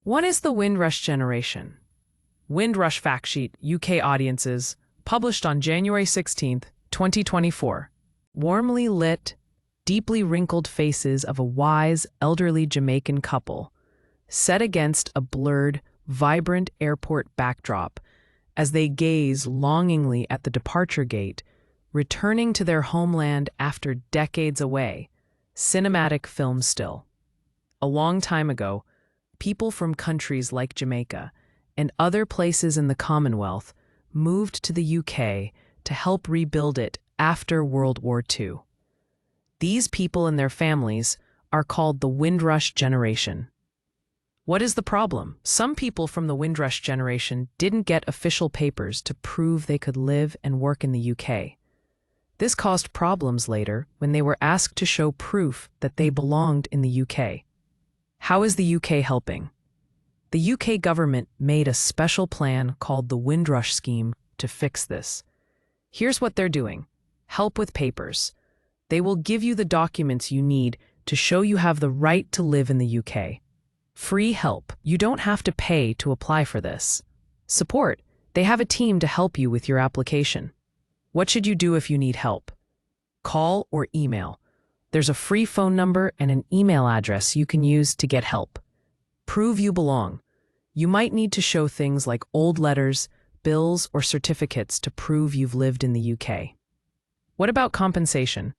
What is the Windrush generation? Windrush Fact Sheet, UK audiences, published on January 16, 2024. Warmly lit, deeply wrinkled faces of a wise, elderly Jamaican couple, set against a blurred, vibrant airport backdrop as they gaze longingly at the departure gate, returning to their homeland after decades away. Cinematic film still. A long time ago, people from countries like Jamaica and other places in the Commonwealth moved to the UK to help rebuild it after World War II. These people and their families are called the Windrush generation. What is the problem? Some people from the Windrush generation didn't get official papers to prove they could live and work in the UK. This caused problems later when they were asked to show proof that they belonged in the UK. How is the UK helping? The UK government made a special plan called the Windrush scheme to fix this. Here's what they're doing. Help with papers. They will give you the documents you need to show you have the right to live in the UK. Free help. You don't have to pay to apply for this. Support. They have a team to help you with your application. What should you do if you need help? Call or email. There's a free phone number and an email address you can use to get help. Prove you belong. You might need to show things like old letters, bills, or certificates to prove you've lived in the UK. What about compensation?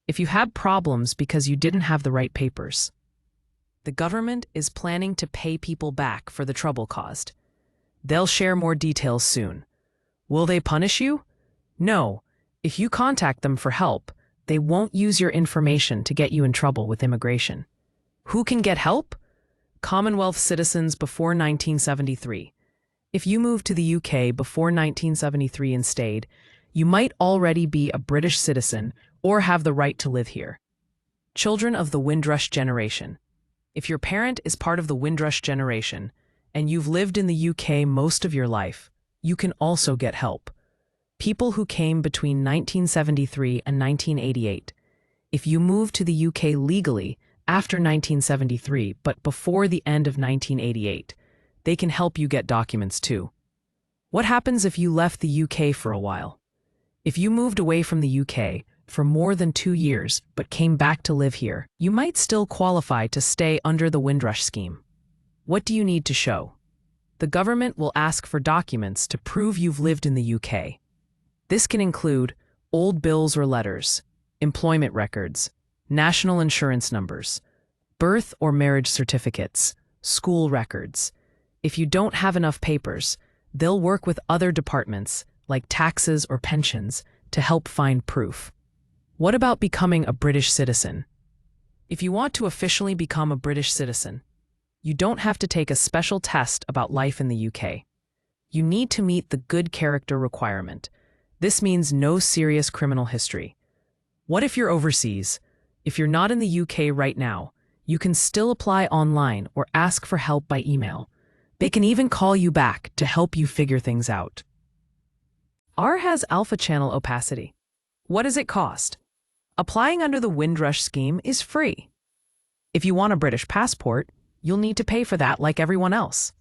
If you had problems because you didn't have the right papers, the government is planning to pay people back for the trouble caused. They'll share more details soon. Will they punish you? No. If you contact them for help, they won't use your information to get you in trouble with immigration. Who can get help? Commonwealth citizens before 1973. If you moved to the UK before 1973 and stayed, you might already be a British citizen or have the right to live here. Children of the Windrush generation. If your parent is part of the Windrush generation and you've lived in the UK most of your life, you can also get help. People who came between 1973 and 1988. If you moved to the UK legally after 1973 but before the end of 1988, they can help you get documents too. What happens if you left the UK for a while? If you moved away from the UK for more than 2 years but came back to live here, you might still qualify to stay under the Windrush scheme. What do you need to show? The government will ask for documents to prove you've lived in the UK. This can include old bills or letters, employment records, national insurance numbers, birth or marriage certificates, school records. If you don't have enough papers, they'll work with other departments, like taxes or pensions, to help find proof. What about becoming a British citizen? If you want to officially become a British citizen, you don't have to take a special test about life in the UK. You need to meet the good character requirement. This means no serious criminal history. What if you're overseas? If you're not in the UK right now, you can still apply online or ask for help by email. They can even call you back to help you figure things out. R has alpha channel opacity. What does it cost? Applying under the Windrush scheme is free. If you want a British passport, you'll need to pay for that like everyone else.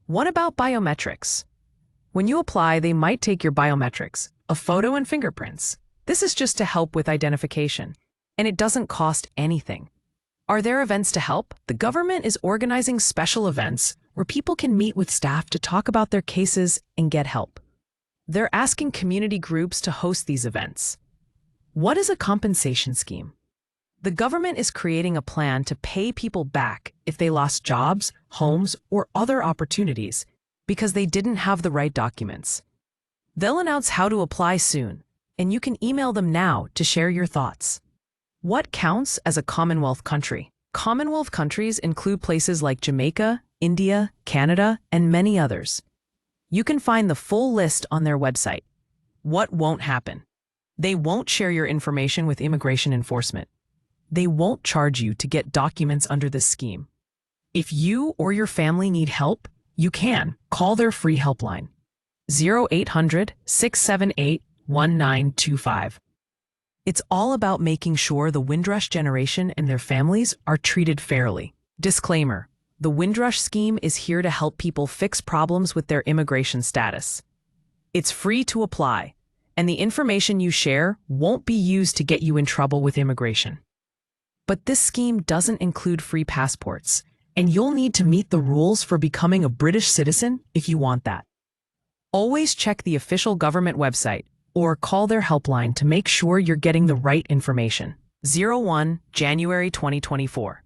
What about biometrics? When you apply, they might take your biometrics, a photo and fingerprints. This is just to help with identification, and it doesn't cost anything. Are there events to help? The government is organizing special events where people can meet with staff to talk about their cases and get help. They're asking community groups to host these events. What is a compensation scheme? The government is creating a plan to pay people back if they lost jobs, homes, or other opportunities because they didn't have the right documents. They'll announce how to apply soon, and you can email them now to share your thoughts. What counts as a Commonwealth country? Commonwealth countries include places like Jamaica, India, Canada, and many others. You can find the full list on their website. What won't happen? They won't share your information with immigration enforcement. They won't charge you to get documents under this scheme. If you or your family need help, you can call their free helpline, 0800-678-1925. It's all about making sure the Windrush generation and their families are treated fairly. Disclaimer: The Windrush scheme is here to help people fix problems with their immigration status. It's free to apply, and the information you share won't be used to get you in trouble with immigration. But this scheme doesn't include free passports, and you'll need to meet the rules for becoming a British citizen if you want that. Always check the official government website or call their helpline to make sure you're getting the right information. 01 January 2024.